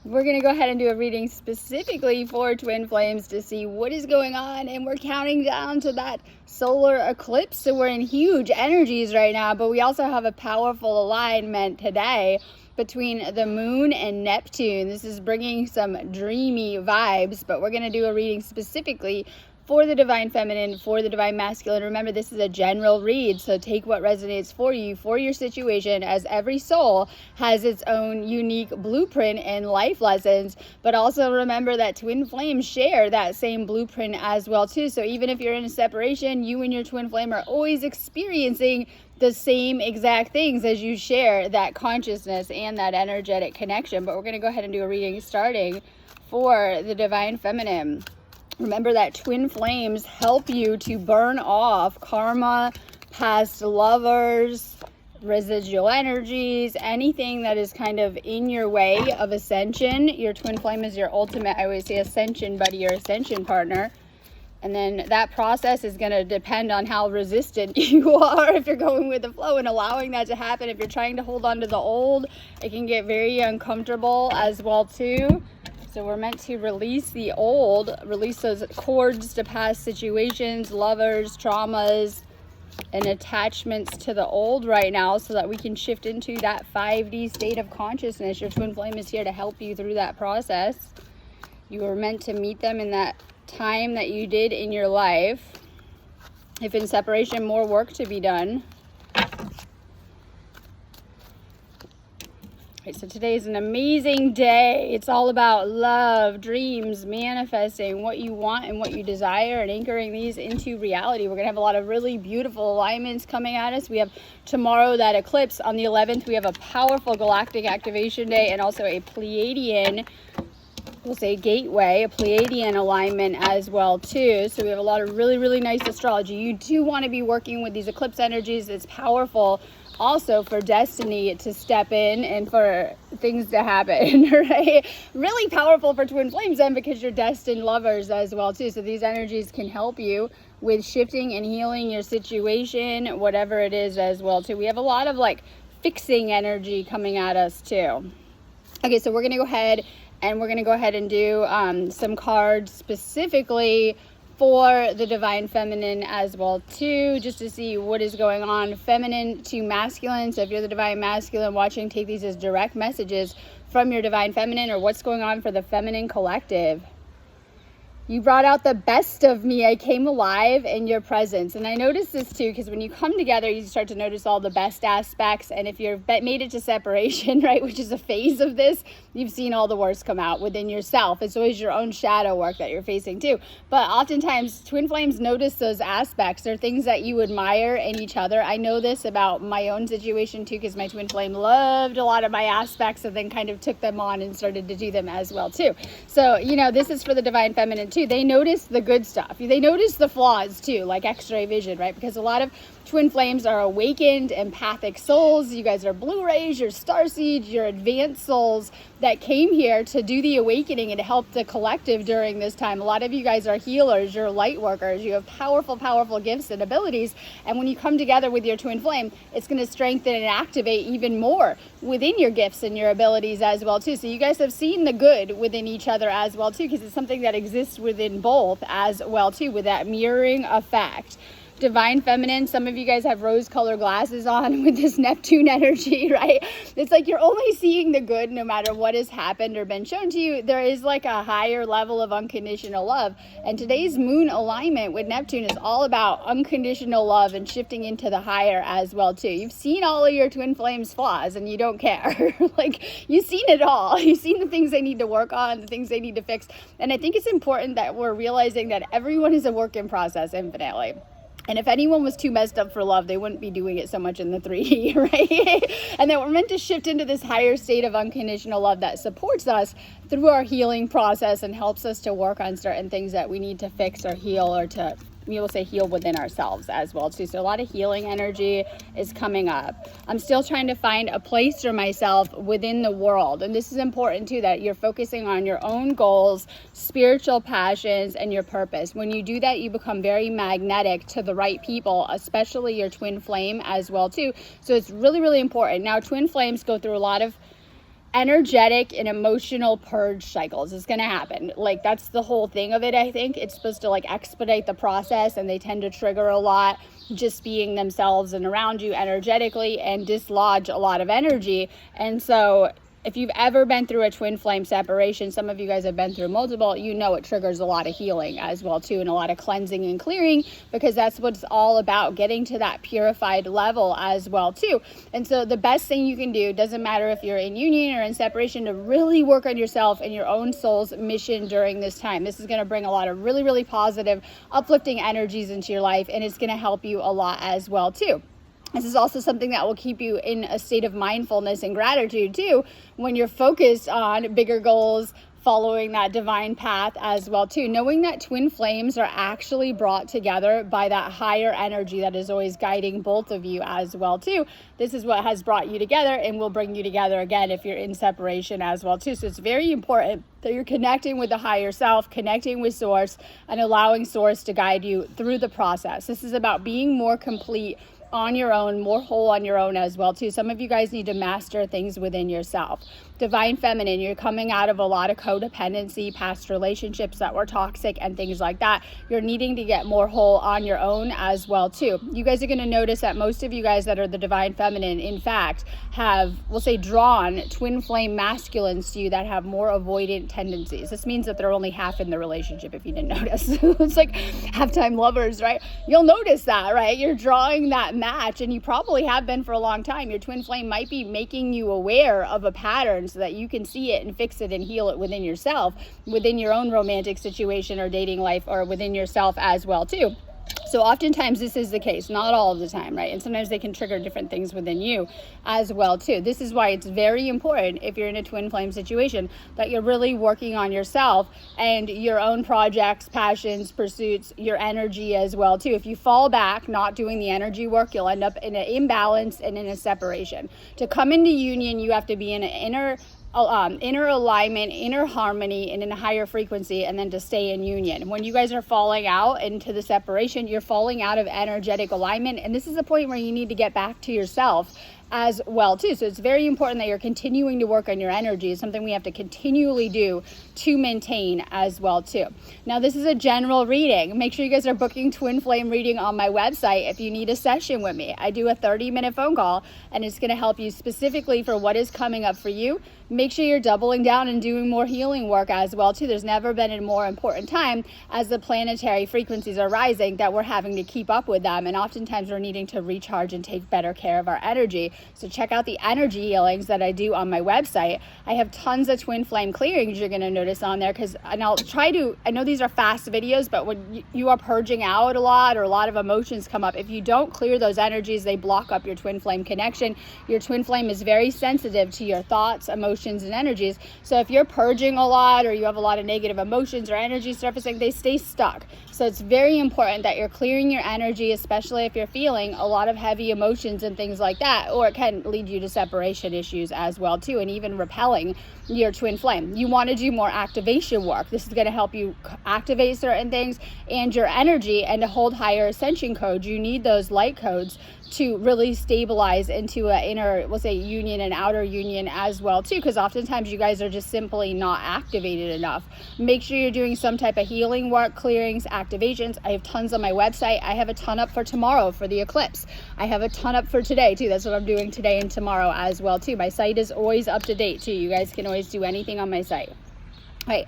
We're going to go ahead and do a reading specifically for twin flames to see what is going on, and we're counting down to that solar eclipse. So we're in huge energies right now, but we also have a powerful alignment today between the moon and Neptune. This is bringing some dreamy vibes, but we're going to do a reading specifically for the divine feminine, for the divine masculine. Remember, this is a general read, so take what resonates for you, for your situation, as every soul has its own unique blueprint and life lessons. But also remember that twin flames share that same blueprint as well too. So even if you're in a separation, you and your twin flame are always experiencing the same exact things as you share that consciousness and that energetic connection. But we're going to go ahead and do a reading starting for the divine feminine. Remember that twin flames help you to burn off karma, past lovers, residual energies, anything that is kind of in your way of ascension. Your twin flame is your ultimate, I always say, ascension buddy, your ascension partner. And then that process is going to depend on how resistant you are if you're going with the flow and allowing that to happen. If you're trying to hold on to the old, it can get very uncomfortable as well too. So we're meant to release the old, release those cords to past situations, lovers, traumas, and attachments to the old right now so that we can shift into that 5D state of consciousness. Your twin flame is here to help you through that process. You were meant to meet them in that time that you did in your life. If in separation, more work to be done. Right, so today is an amazing day. It's all about love, dreams, manifesting what you want and what you desire, and anchoring these into reality. We're going to have a lot of really beautiful alignments coming at us. We have tomorrow that eclipse. On the 11th, we have a powerful galactic activation day and also a Pleiadian, we'll say gateway, a Pleiadian alignment as well too. So we have a lot of really, really nice astrology. You do want to be working with these eclipse energies. It's powerful also for destiny to step in and for things to happen, right? Really powerful for twin flames then, because you're destined lovers as well too. So these energies can help you with shifting and healing your situation, whatever it is as well too. We have a lot of like fixing energy coming at us too. Okay, so we're going to go ahead and do some cards specifically for the divine feminine as well too, just to see what is going on, feminine to masculine. So if you're the divine masculine watching, take these as direct messages from your divine feminine, or what's going on for the feminine collective. You brought out the best of me. I came alive in your presence. And I noticed this too, because when you come together, you start to notice all the best aspects. And if you've made it to separation, right, which is a phase of this, you've seen all the worst come out within yourself. It's always your own shadow work that you're facing too. But oftentimes, twin flames notice those aspects. They're things that you admire in each other. I know this about my own situation too, because my twin flame loved a lot of my aspects and then kind of took them on and started to do them as well too. So, you know, this is for the divine feminine too. They notice the good stuff. They notice the flaws too, like X-ray vision, right? Because a lot of twin flames are awakened, empathic souls. You guys are Blu-rays, you're starseeds, you're advanced souls that came here to do the awakening and to help the collective during this time. A lot of you guys are healers, you're light workers, you have powerful, powerful gifts and abilities. And when you come together with your twin flame, it's going to strengthen and activate even more within your gifts and your abilities as well too. So you guys have seen the good within each other as well too, because it's something that exists within both as well too, with that mirroring effect. Divine feminine, some of you guys have rose colored glasses on with this Neptune energy, right? It's like you're only seeing the good no matter what has happened or been shown to you. There is like a higher level of unconditional love. And today's moon alignment with Neptune is all about unconditional love and shifting into the higher as well too. You've seen all of your twin flames flaws and you don't care. Like, you've seen it all. You've seen the things they need to work on, the things they need to fix. And I think it's important that we're realizing that everyone is a work in process infinitely. And if anyone was too messed up for love, they wouldn't be doing it so much in the 3D, right? And that we're meant to shift into this higher state of unconditional love that supports us through our healing process and helps us to work on certain things that we need to fix or heal, or to, we will say, heal within ourselves as well too. So a lot of healing energy is coming up. I'm still trying to find a place for myself within the world. And this is important too, that you're focusing on your own goals, spiritual passions, and your purpose. When you do that, you become very magnetic to the right people, especially your twin flame as well too. So it's really, really important. Now, twin flames go through a lot of energetic and emotional purge cycles is going to happen. Like, that's the whole thing of it. I think it's supposed to like expedite the process, and they tend to trigger a lot just being themselves and around you energetically and dislodge a lot of energy. And so if you've ever been through a twin flame separation, some of you guys have been through multiple, you know it triggers a lot of healing as well too, and a lot of cleansing and clearing, because that's what it's all about, getting to that purified level as well too. And so the best thing you can do, doesn't matter if you're in union or in separation, to really work on yourself and your own soul's mission during this time. This is going to bring a lot of really, really positive, uplifting energies into your life, and it's going to help you a lot as well too. This is also something that will keep you in a state of mindfulness and gratitude too, when you're focused on bigger goals, following that divine path as well too. Knowing that twin flames are actually brought together by that higher energy that is always guiding both of you as well too. This is what has brought you together and will bring you together again if you're in separation as well too. So it's very important that you're connecting with the higher self, connecting with source, and allowing source to guide you through the process. This is about being more complete on your own, more whole on your own as well too. Some of you guys need to master things within yourself. Divine feminine, you're coming out of a lot of codependency, past relationships that were toxic and things like that. You're needing to get more whole on your own as well too. You guys are going to notice that most of you guys that are the divine feminine, in fact, have, we'll say, drawn twin flame masculines to you that have more avoidant tendencies. This means that they're only half in the relationship, if you didn't notice. It's like half-time lovers, right? You'll notice that, right? You're drawing that match, and you probably have been for a long time. Your twin flame might be making you aware of a pattern so that you can see it and fix it and heal it within yourself, within your own romantic situation or dating life, or within yourself as well too. So oftentimes this is the case, not all of the time, right? And sometimes they can trigger different things within you as well too. This is why it's very important, if you're in a twin flame situation, that you're really working on yourself and your own projects, passions, pursuits, your energy as well too. If you fall back not doing the energy work, you'll end up in an imbalance and in a separation. To come into union, you have to be in an inner alignment, inner harmony, and in a higher frequency, and then to stay in union. When you guys are falling out into the separation, you're falling out of energetic alignment, and this is the point where you need to get back to yourself as well too. So it's very important that you're continuing to work on your energy. It's something we have to continually do to maintain as well too. Now, this is a general reading. Make sure you guys are booking twin flame reading on my website if you need a session with me. I do a 30-minute phone call, and it's going to help you specifically for what is coming up for you. Make sure you're doubling down and doing more healing work as well too. There's never been a more important time, as the planetary frequencies are rising, that we're having to keep up with them, and oftentimes we're needing to recharge and take better care of our energy. So check out the energy healings that I do on my website. I have tons of twin flame clearings you're going to notice on there, and I'll try to, I know these are fast videos, but when you are purging out a lot, or a lot of emotions come up, if you don't clear those energies, they block up your twin flame connection. Your twin flame is very sensitive to your thoughts, emotions, and energies. So if you're purging a lot, or you have a lot of negative emotions or energy surfacing, they stay stuck. So it's very important that you're clearing your energy, especially if you're feeling a lot of heavy emotions and things like that, or it can lead you to separation issues as well too, and even repelling your twin flame. You want to do more activation work. This is going to help you activate certain things and your energy, and to hold higher ascension codes, you need those light codes to really stabilize into an inner, we'll say, union and outer union as well too, because oftentimes you guys are just simply not activated enough. Make sure you're doing some type of healing work, clearings, activations. I have tons on my website. I have a ton up for tomorrow for the eclipse. I have a ton up for today too. That's what I'm doing today and tomorrow as well too. My site is always up to date too. You guys can always do anything on my site. All right.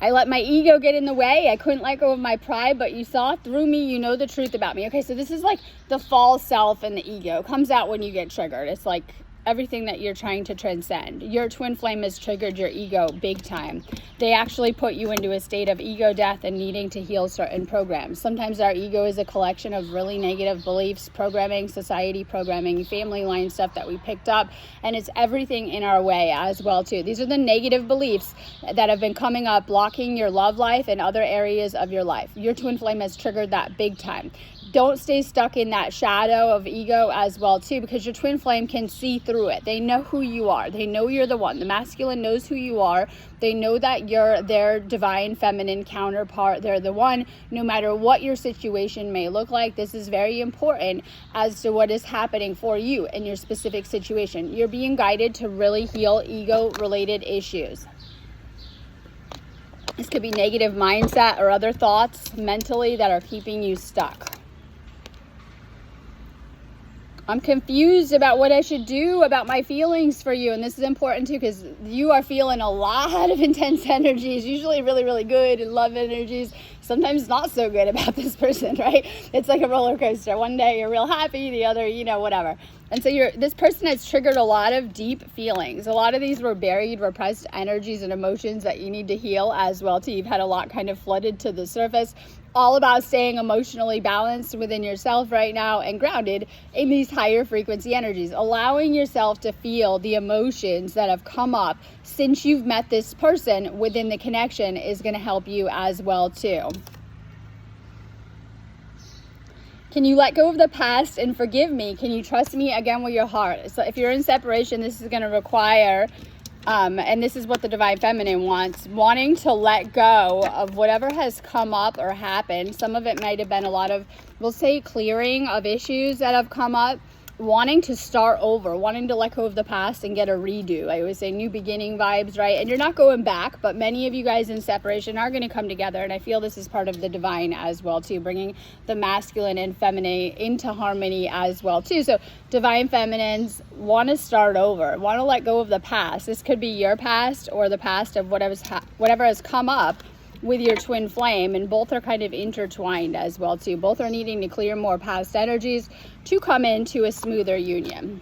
I let my ego get in the way. I couldn't let go of my pride, but you saw through me, you know the truth about me. Okay, so this is like the false self and the ego. It comes out when you get triggered. It's like everything that you're trying to transcend. Your twin flame has triggered your ego big time. They actually put you into a state of ego death and needing to heal certain programs. Sometimes our ego is a collection of really negative beliefs, programming, society programming, family line stuff that we picked up, and it's everything in our way as well too. These are the negative beliefs that have been coming up, blocking your love life and other areas of your life. Your twin flame has triggered that big time. don't stay stuck in that shadow of ego as well too, because your twin flame can see through it. They know who you are. They know you're the one. The masculine knows who you are. They know that you're their divine feminine counterpart. They're the one, no matter what your situation may look like. This is very important as to what is happening for you in your specific situation. You're being guided to really heal ego-related issues. This could be negative mindset or other thoughts mentally that are keeping you stuck. I'm confused about what I should do about my feelings for you. And this is important too, because you are feeling a lot of intense energies, usually really, really good and love energies. Sometimes not so good about this person, right? It's like a roller coaster. One day you're real happy, the other, whatever. And so this person has triggered a lot of deep feelings. A lot of these were buried, repressed energies and emotions that you need to heal as well too. You've had a lot kind of flooded to the surface. All about staying emotionally balanced within yourself right now and grounded in these higher frequency energies, allowing yourself to feel the emotions that have come up since you've met this person within the connection is going to help you as well too. Can you let go of the past and forgive me? Can you trust me again with your heart? So if you're in separation, this is going to require and this is what the divine feminine wants, wanting to let go of whatever has come up or happened. Some of it might have been a lot of, we'll say, clearing of issues that have come up, wanting to start over, wanting to let go of the past and get a redo. I always say new beginning vibes, right? And you're not going back, but many of you guys in separation are going to come together. And I feel this is part of the divine as well too, bringing the masculine and feminine into harmony as well too. So divine feminines want to start over, want to let go of the past. This could be your past or the past of whatever has come up with your twin flame, and both are kind of intertwined as well too. Both are needing to clear more past energies to come into a smoother union.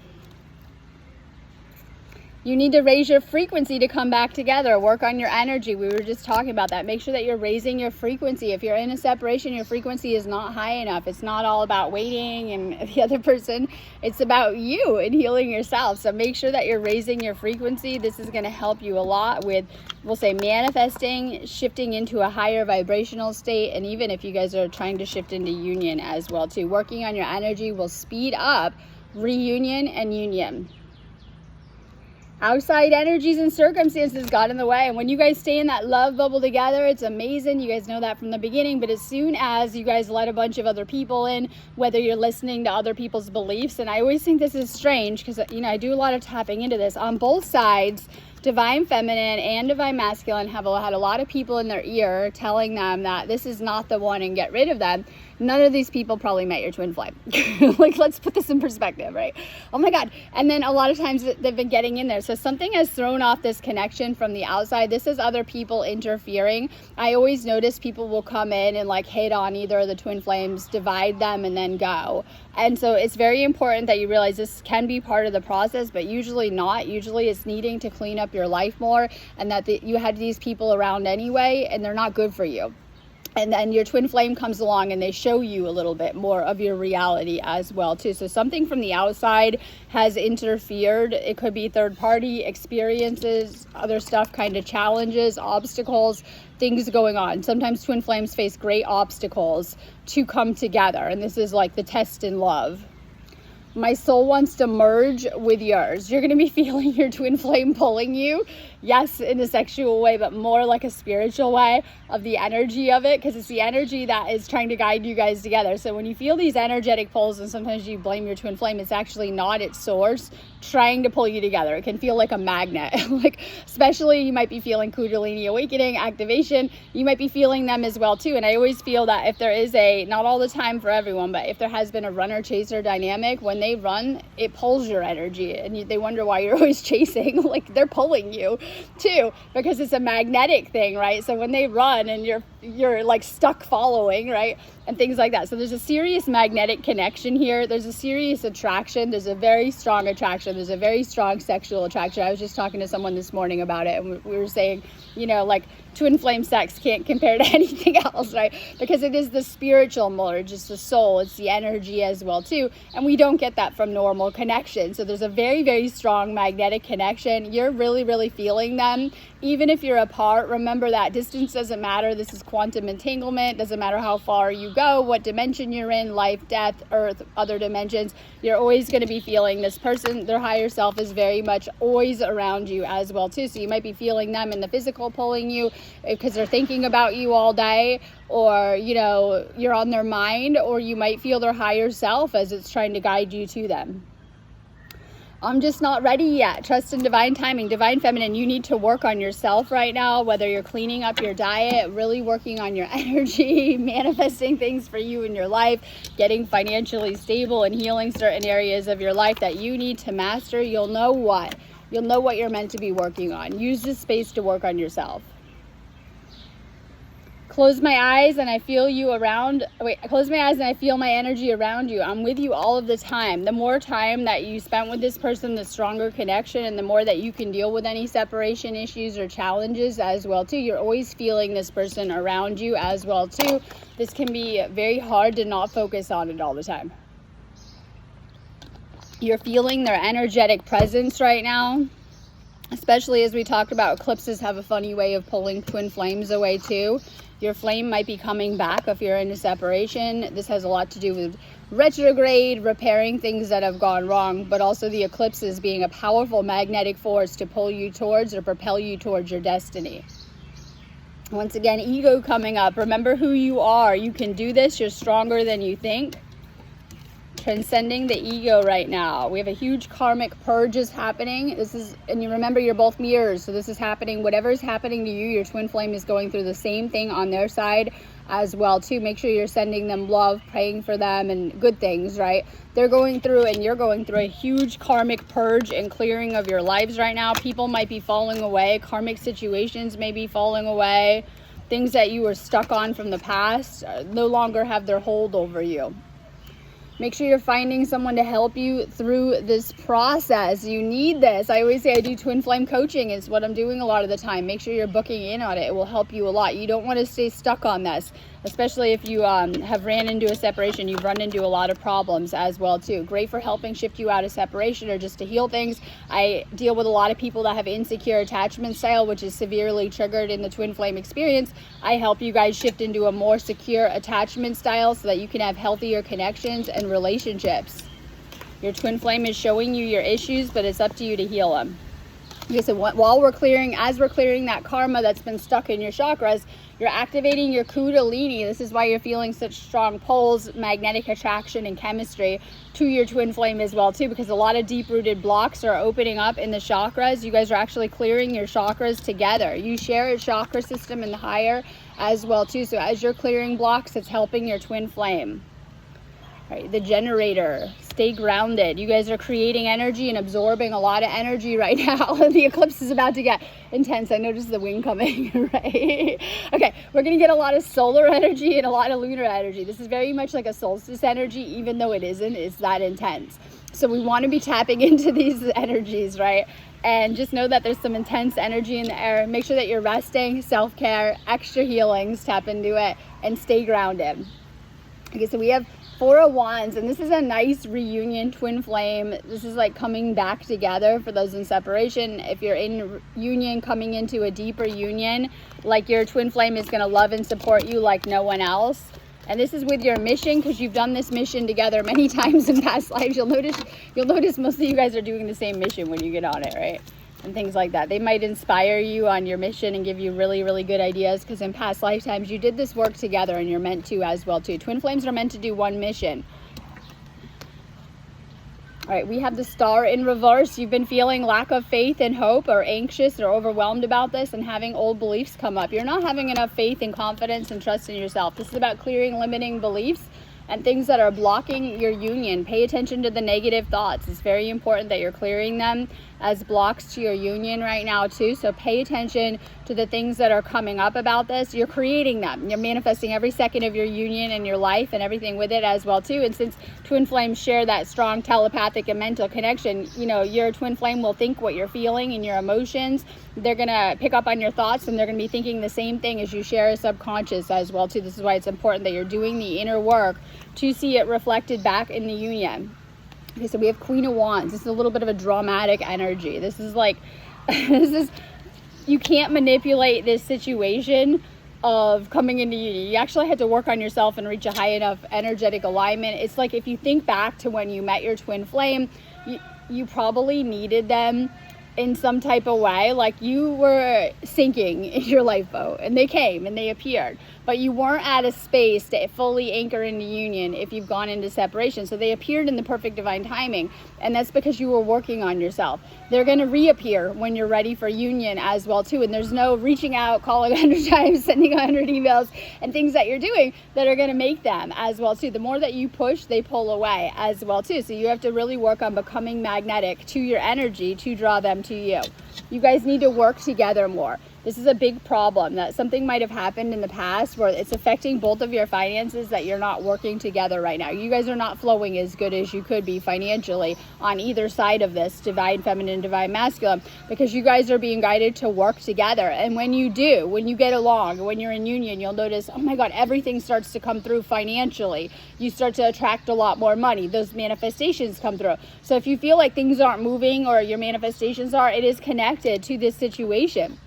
You need to raise your frequency to come back together. Work on your energy. We were just talking about that. Make sure that you're raising your frequency. If you're in a separation, your frequency is not high enough. It's not all about waiting and the other person. It's about you and healing yourself. So make sure that you're raising your frequency. This is going to help you a lot with, we'll say, manifesting, shifting into a higher vibrational state. And even if you guys are trying to shift into union as well too, working on your energy will speed up reunion and union. Outside energies and circumstances got in the way. And when you guys stay in that love bubble together, it's amazing. You guys know that from the beginning. But as soon as you guys let a bunch of other people in, whether you're listening to other people's beliefs, and I always think this is strange because, I do a lot of tapping into this. On both sides, divine feminine and divine masculine have had a lot of people in their ear telling them that this is not the one and get rid of them. None of these people probably met your twin flame. Like, let's put this in perspective, right? Oh my God. And then a lot of times they've been getting in there. So something has thrown off this connection from the outside. This is other people interfering. I always notice people will come in and like hate on either of the twin flames, divide them, and then go. And so it's very important that you realize this can be part of the process, but usually not. Usually it's needing to clean up your life more, and that you had these people around anyway, and they're not good for you. And then your twin flame comes along and they show you a little bit more of your reality as well too. So something from the outside has interfered. It could be third party experiences, other stuff, kind of challenges, obstacles, things going on. Sometimes twin flames face great obstacles to come together. And this is like the test in love. My soul wants to merge with yours. You're going to be feeling your twin flame pulling you. Yes, in a sexual way, but more like a spiritual way of the energy of it, because it's the energy that is trying to guide you guys together. So when you feel these energetic pulls, and sometimes you blame your twin flame, it's actually not its source trying to pull you together. It can feel like a magnet. Like, especially you might be feeling Kundalini awakening, activation. You might be feeling them as well too. And I always feel that if there is not all the time for everyone, but if there has been a runner-chaser dynamic, when they run, it pulls your energy, and they wonder why you're always chasing. Like, they're pulling you too, because it's a magnetic thing, right? So when they run and you're like stuck following, right, and things like that. So there's a serious magnetic connection here. There's a serious attraction. There's a very strong attraction. attraction. There's a very strong sexual attraction. I was just talking to someone this morning about it, and we were saying, you know, like twin flame sex can't compare to anything else, right? Because it is the spiritual merge, it's the soul, it's the energy as well too, and we don't get that from normal connection. So there's a very, very strong magnetic connection. You're really, really feeling them. Even if you're apart, remember that distance doesn't matter. This is quantum entanglement. Doesn't matter how far you go, what dimension you're in, life, death, earth, other dimensions. You're always going to be feeling this person. Their higher self is very much always around you as well too. So you might be feeling them in the physical pulling you because they're thinking about you all day, or, you know, you're on their mind, or you might feel their higher self as it's trying to guide you to them. I'm just not ready yet. Trust in divine timing. Divine feminine, you need to work on yourself right now, whether you're cleaning up your diet, really working on your energy, manifesting things for you in your life, getting financially stable and healing certain areas of your life that you need to master. You'll know what you're meant to be working on. Use this space to work on yourself. Close my eyes and I feel you around. Close my eyes and I feel my energy around you. I'm with you all of the time. The more time that you spend with this person, the stronger connection, and the more that you can deal with any separation issues or challenges as well too. You're always feeling this person around you as well too. This can be very hard to not focus on it all the time. You're feeling their energetic presence right now. Especially as we talked about, eclipses have a funny way of pulling twin flames away too. Your flame might be coming back if you're in a separation. This has a lot to do with retrograde, repairing things that have gone wrong, but also the eclipses being a powerful magnetic force to pull you towards or propel you towards your destiny. Once again, ego coming up. Remember who you are. You can do this. You're stronger than you think. Transcending the ego right now. We have a huge karmic purge is happening. And you remember, you're both mirrors, so this is happening. Whatever is happening to you, your twin flame is going through the same thing on their side as well too. Make sure you're sending them love, praying for them, and good things, right? They're going through, and you're going through, a huge karmic purge and clearing of your lives right now. People might be falling away. Karmic situations may be falling away. Things that you were stuck on from the past no longer have their hold over you. Make sure you're finding someone to help you through this process. You need this. I always say I do twin flame coaching. It's what I'm doing a lot of the time. Make sure you're booking in on it. It will help you a lot. You don't want to stay stuck on this, especially if you have ran into a separation. You've run into a lot of problems as well too. Great for helping shift you out of separation or just to heal things. I deal with a lot of people that have insecure attachment style, which is severely triggered in the twin flame experience. I help you guys shift into a more secure attachment style so that you can have healthier connections and relationships. Your twin flame is showing you your issues, but it's up to you to heal them. Okay, so while we're clearing, as we're clearing that karma that's been stuck in your chakras, you're activating your Kundalini. This is why you're feeling such strong pulls, magnetic attraction, and chemistry to your twin flame as well too, because a lot of deep-rooted blocks are opening up in the chakras. You guys are actually clearing your chakras together. You share a chakra system in the higher as well too. So as you're clearing blocks, it's helping your twin flame. Right, the generator, stay grounded. You guys are creating energy and absorbing a lot of energy right now. The eclipse is about to get intense. I noticed the wind coming, right? Okay, we're going to get a lot of solar energy and a lot of lunar energy. This is very much like a solstice energy, even though it isn't. It's that intense. So we want to be tapping into these energies, right? And just know that there's some intense energy in the air. Make sure that you're resting, self-care, extra healings, tap into it, and stay grounded. Okay, so we have Four of Wands, and this is a nice reunion twin flame. This is like coming back together for those in separation. If you're in union, coming into a deeper union, like your twin flame is going to love and support you like no one else. And this is with your mission, because you've done this mission together many times in past lives. You'll notice most of you guys are doing the same mission when you get on it, right? And things like that. They might inspire you on your mission and give you really, really good ideas, because in past lifetimes you did this work together and you're meant to as well too. Twin flames are meant to do one mission. All right, we have the Star in reverse. You've been feeling lack of faith and hope, or anxious or overwhelmed about this, and having old beliefs come up. You're not having enough faith and confidence and trust in yourself. This is about clearing limiting beliefs and things that are blocking your union. Pay attention to the negative thoughts. It's very important that you're clearing them. as blocks to your union right now too. So pay attention to the things that are coming up about this. You're creating them. You're manifesting every second of your union and your life and everything with it as well too. And since twin flames share that strong telepathic and mental connection, you know, your twin flame will think what you're feeling and your emotions. They're going to pick up on your thoughts, and they're going to be thinking the same thing as you share a subconscious as well too. This is why it's important that you're doing the inner work to see it reflected back in the union. Okay, so we have Queen of Wands. This is a little bit of a dramatic energy. This is like, you can't manipulate this situation of coming into union. You actually had to work on yourself and reach a high enough energetic alignment. It's like if you think back to when you met your twin flame, you probably needed them in some type of way. Like you were sinking in your lifeboat and they came and they appeared, but you weren't at a space to fully anchor into union if you've gone into separation. So they appeared in the perfect divine timing, and that's because you were working on yourself. They're going to reappear when you're ready for union as well too, and there's no reaching out, calling 100 times, sending 100 emails and things that you're doing that are going to make them as well too. The more that you push, they pull away as well too. So you have to really work on becoming magnetic to your energy to draw them to you. You guys need to work together more. This is a big problem, that something might have happened in the past where it's affecting both of your finances, that you're not working together right now. You guys are not flowing as good as you could be financially on either side of this, divine feminine, divine masculine, because you guys are being guided to work together. And when you do, when you get along, when you're in union, you'll notice, oh my God, everything starts to come through financially. You start to attract a lot more money. Those manifestations come through. So if you feel like things aren't moving or your manifestations are, it is connected to this situation.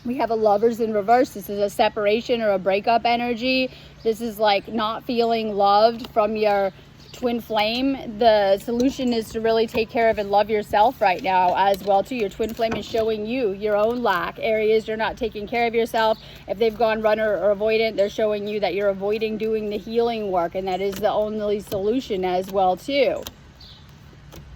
We have a Lovers in reverse. This is a separation or a breakup energy. This is like not feeling loved from your twin flame. The solution is to really take care of and love yourself right now as well too. Your twin flame is showing you your own lack, areas you're not taking care of yourself. If they've gone runner or avoidant, they're showing you that you're avoiding doing the healing work, and that is the only solution as well too.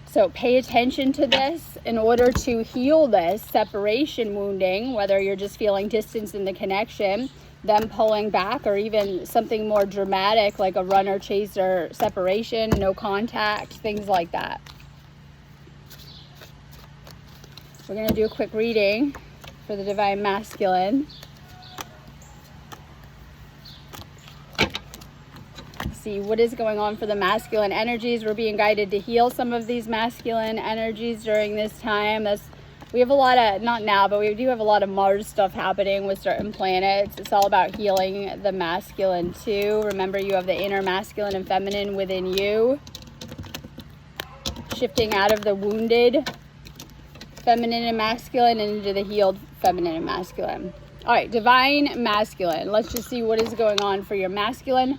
So pay attention to this in order to heal this separation wounding, whether you're just feeling distance in the connection, them pulling back, or even something more dramatic like a runner, chaser, separation, no contact, things like that. We're going to do a quick reading for the divine masculine. See what is going on for the masculine energies. We're being guided to heal some of these masculine energies during this time. We have a lot of, not now, but we do have a lot of Mars stuff happening with certain planets. It's all about healing the masculine too. Remember, you have the inner masculine and feminine within you. Shifting out of the wounded feminine and masculine and into the healed feminine and masculine. All right, divine masculine. Let's just see what is going on for your masculine.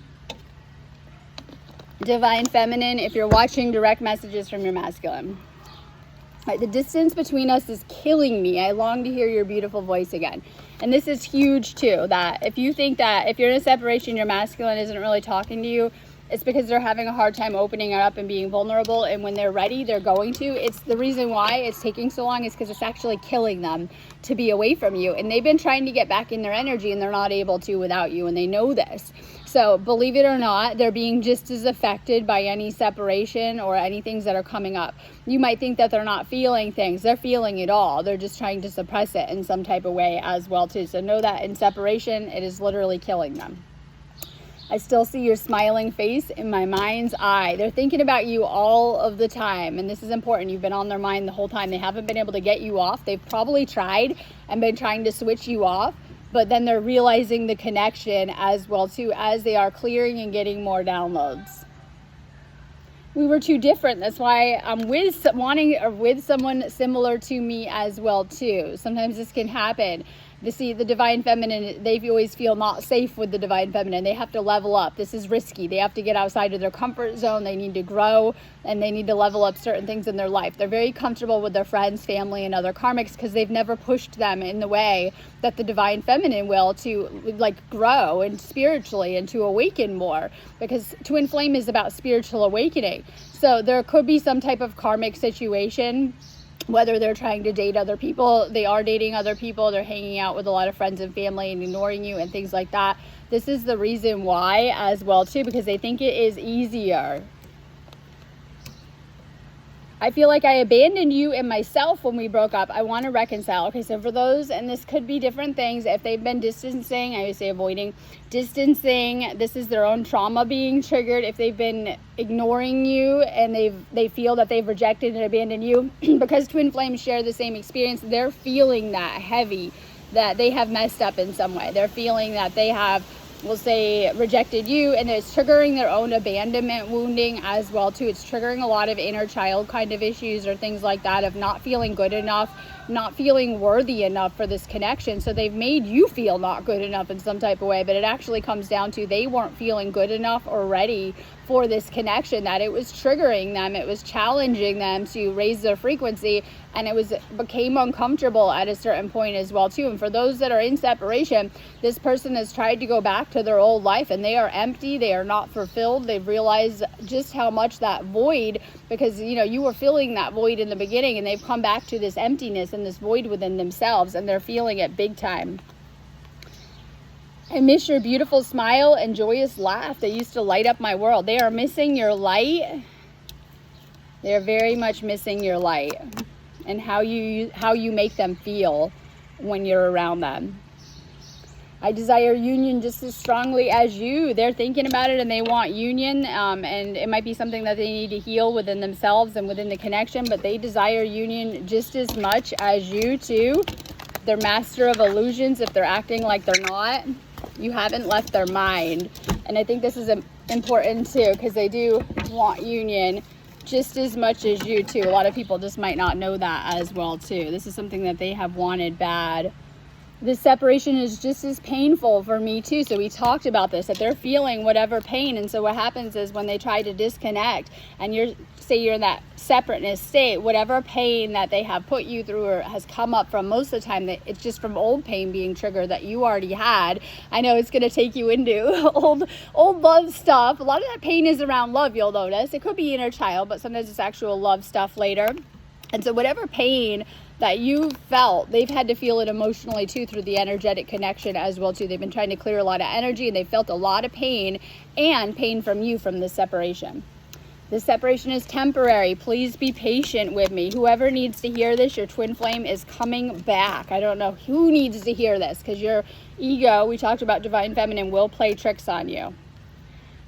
Divine feminine, if you're watching, direct messages from your masculine. All right, the distance between us is killing me. I long to hear your beautiful voice again. And this is huge too, that if you think that if you're in a separation, your masculine isn't really talking to you, it's because they're having a hard time opening it up and being vulnerable. And when they're ready, they're going to. It's the reason why it's taking so long is because it's actually killing them to be away from you. And they've been trying to get back in their energy, and they're not able to without you. And they know this. So believe it or not, they're being just as affected by any separation or any things that are coming up. You might think that they're not feeling things. They're feeling it all. They're just trying to suppress it in some type of way as well too. So know that in separation, it is literally killing them. I still see your smiling face in my mind's eye. They're thinking about you all of the time. And this is important. You've been on their mind the whole time. They haven't been able to get you off. They've probably tried and been trying to switch you off. But then they're realizing the connection as well too, as they are clearing and getting more downloads. We were too different. That's why I'm with someone similar to me as well too. Sometimes this can happen. The divine feminine, they always feel not safe with the divine feminine. They have to level up. This is risky. They have to get outside of their comfort zone. They need to grow, and they need to level up certain things in their life. They're very comfortable with their friends, family, and other karmics because they've never pushed them in the way that the divine feminine will to like grow and spiritually and to awaken more, because twin flame is about spiritual awakening. So there could be some type of karmic situation. Whether they're trying to date other people, they are dating other people, they're hanging out with a lot of friends and family and ignoring you and things like that. This is the reason why as well too, because they think it is easier. I feel like I abandoned you and myself when we broke up. I want to reconcile. Okay, so for those, and this could be different things, if they've been distancing, I would say avoiding, distancing, this is their own trauma being triggered. If they've been ignoring you and they feel that they've rejected and abandoned you, because twin flames share the same experience, they're feeling that heavy, that they have messed up in some way. They're feeling that they have, we'll say, rejected you, and it's triggering their own abandonment wounding as well too. It's triggering a lot of inner child kind of issues or things like that, of not feeling good enough, not feeling worthy enough for this connection. So they've made you feel not good enough in some type of way, but it actually comes down to they weren't feeling good enough or ready for this connection, that it was triggering them, it was challenging them to raise their frequency, and became uncomfortable at a certain point as well too. And for those that are in separation, this person has tried to go back to their old life and they are empty, they are not fulfilled. They've realized just how much that void, because you were filling that void in the beginning, and they've come back to this emptiness and this void within themselves, and they're feeling it big time. I miss your beautiful smile and joyous laugh that used to light up my world. They are missing your light. They are very much missing your light and how you make them feel when you're around them. I desire union just as strongly as you. They're thinking about it and they want union, and it might be something that they need to heal within themselves and within the connection, but they desire union just as much as you too. They're master of illusions if they're acting like they're not. You haven't left their mind. And I think this is important too, because they do want union just as much as you too. A lot of people just might not know that as well too. This is something that they have wanted bad. This separation is just as painful for me too. So we talked about this, that they're feeling whatever pain. And so what happens is when they try to disconnect and you're in that separateness state, whatever pain that they have put you through or has come up from, most of the time that it's just from old pain being triggered that you already had. I know it's going to take you into old love stuff. A lot of that pain is around love, you'll notice. It could be inner child, but sometimes it's actual love stuff later. And so whatever pain that you felt, they've had to feel it emotionally too, through the energetic connection as well too. They've been trying to clear a lot of energy, and they felt a lot of pain, and pain from you from this separation. This separation is temporary. Please be patient with me. Whoever needs to hear this, your twin flame is coming back. I don't know who needs to hear this, because your ego, we talked about divine feminine, will play tricks on you.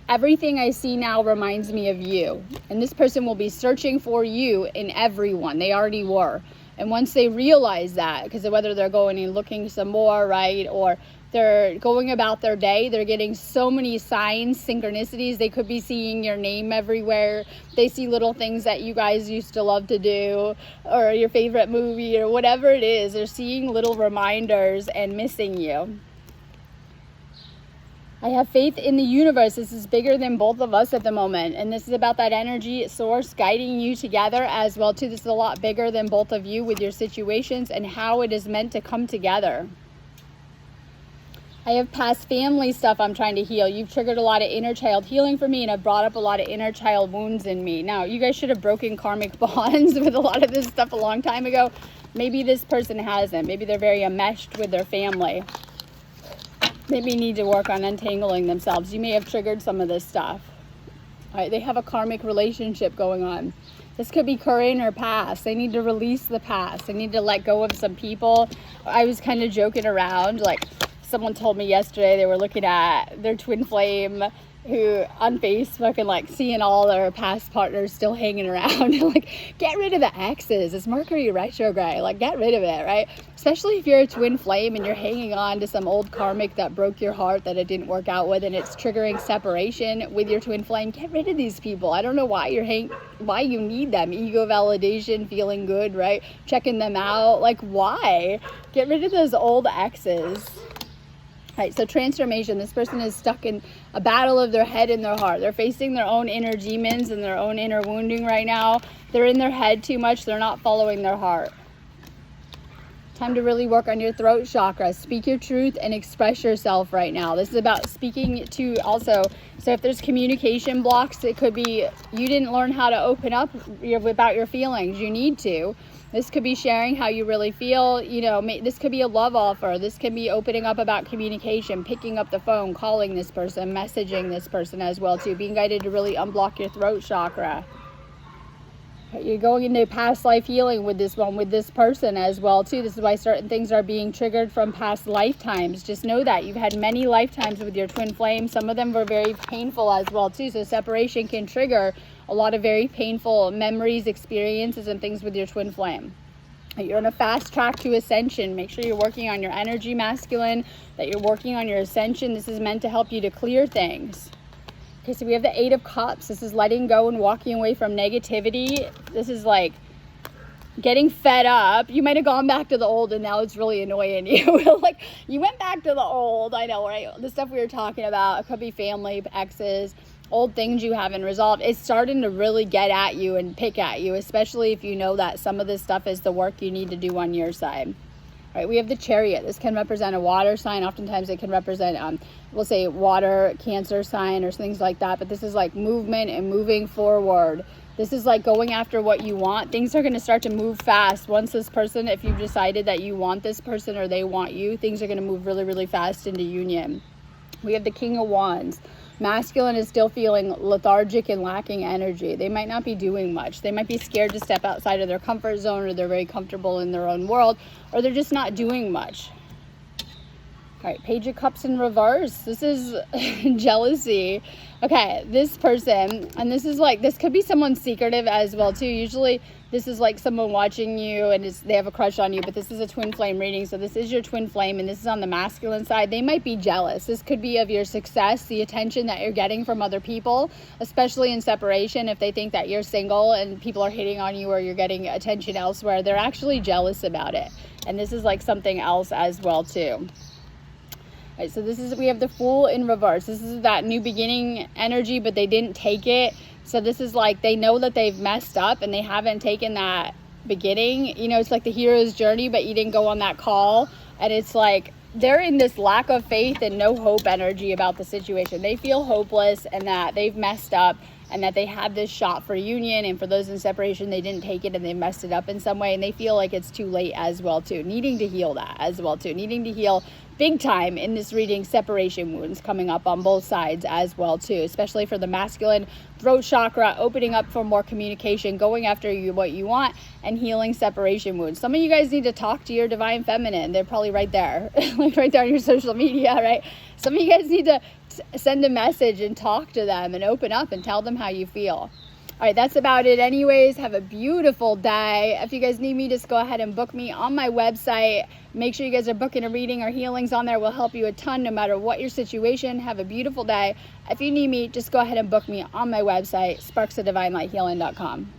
Everything I see now reminds me of you. And this person will be searching for you in everyone. They already were. And once they realize that, because whether they're going and looking some more, right, or they're going about their day, they're getting so many signs, synchronicities. They could be seeing your name everywhere. They see little things that you guys used to love to do, or your favorite movie, or whatever it is. They're seeing little reminders and missing you. I have faith in the universe. This is bigger than both of us at the moment. And this is about that energy source guiding you together as well too. This is a lot bigger than both of you with your situations and how it is meant to come together. I have past family stuff I'm trying to heal. You've triggered a lot of inner child healing for me, and have brought up a lot of inner child wounds in me. Now, you guys should have broken karmic bonds with a lot of this stuff a long time ago. Maybe this person hasn't. Maybe they're very enmeshed with their family. Maybe need to work on untangling themselves. You may have triggered some of this stuff. All right, they have a karmic relationship going on. This could be current or past. They need to release the past. They need to let go of some people. I was kind of joking around, like someone told me yesterday they were looking at their twin flame who on Facebook and like seeing all their past partners still hanging around. Like, get rid of the exes. It's Mercury retrograde. Like, get rid of it, right? Especially if you're a twin flame and you're hanging on to some old karmic that broke your heart, that it didn't work out with, and it's triggering separation with your twin flame. Get rid of these people. I don't know why why you need them. Ego validation, feeling good, right? Checking them out. Like, why? Get rid of those old exes. Right, so transformation. This person is stuck in a battle of their head and their heart. They're facing their own inner demons and their own inner wounding right now. They're in their head too much. They're not following their heart. Time to really work on your throat chakra. Speak your truth and express yourself right now. This is about speaking to also. So if there's communication blocks, it could be you didn't learn how to open up about your feelings. You need to. This could be sharing how you really feel. You know, this could be a love offer. This could be opening up about communication, picking up the phone, calling this person, messaging this person as well too. Being guided to really unblock your throat chakra. You're going into past life healing with this one, with this person as well too. This is why certain things are being triggered from past lifetimes. Just know that you've had many lifetimes with your twin flame. Some of them were very painful as well too. So separation can trigger a lot of very painful memories, experiences, and things with your twin flame. You're on a fast track to ascension. Make sure you're working on your energy, masculine, that you're working on your ascension. This is meant to help you to clear things. Okay, so we have the 8 of Cups. This is letting go and walking away from negativity. This is like getting fed up. You might have gone back to the old and now it's really annoying you. Like, you went back to the old. I know, right? The stuff we were talking about, it could be family, exes, old things you haven't resolved. It's starting to really get at you and pick at you, especially if you know that some of this stuff is the work you need to do on your side. All right, we have the Chariot. This can represent a water sign. Oftentimes it can represent, we'll say water, Cancer sign or things like that. But this is like movement and moving forward. This is like going after what you want. Things are going to start to move fast. Once this person, if you've decided that you want this person or they want you, things are going to move really, really fast into union. We have the King of Wands. Masculine is still feeling lethargic and lacking energy. They might not be doing much. They might be scared to step outside of their comfort zone, or they're very comfortable in their own world, or they're just not doing much. All right, Page of Cups in reverse. This is jealousy. Okay, this person, and this is like, this could be someone secretive as well too. Usually this is like someone watching you and they have a crush on you, but this is a twin flame reading. So this is your twin flame and this is on the masculine side. They might be jealous. This could be of your success, the attention that you're getting from other people, especially in separation. If they think that you're single and people are hitting on you or you're getting attention elsewhere, they're actually jealous about it. And this is like something else as well too. All right, so this is, we have the Fool in reverse. This is that new beginning energy, but they didn't take it. So this is like, they know that they've messed up and they haven't taken that beginning. You know, it's like the hero's journey, but you didn't go on that call. And it's like, they're in this lack of faith and no hope energy about the situation. They feel hopeless and that they've messed up and that they have this shot for union, and for those in separation, they didn't take it and they messed it up in some way, and they feel like it's too late as well too. Needing to heal that as well too. Needing to heal big time in this reading, separation wounds coming up on both sides as well too, especially for the masculine, throat chakra, opening up for more communication, going after what you want, and healing separation wounds. Some of you guys need to talk to your divine feminine. They're probably right there, like right there on your social media, right? Some of you guys need to send a message and talk to them and open up and tell them how you feel. All right, that's about it anyways. Have a beautiful day. If you guys need me, just go ahead and book me on my website. Make sure you guys are booking a reading or healings on there. Will help you a ton no matter what your situation. Have a beautiful day. If you need me, just go ahead and book me on my website, sparksofdivinelightshealing.com.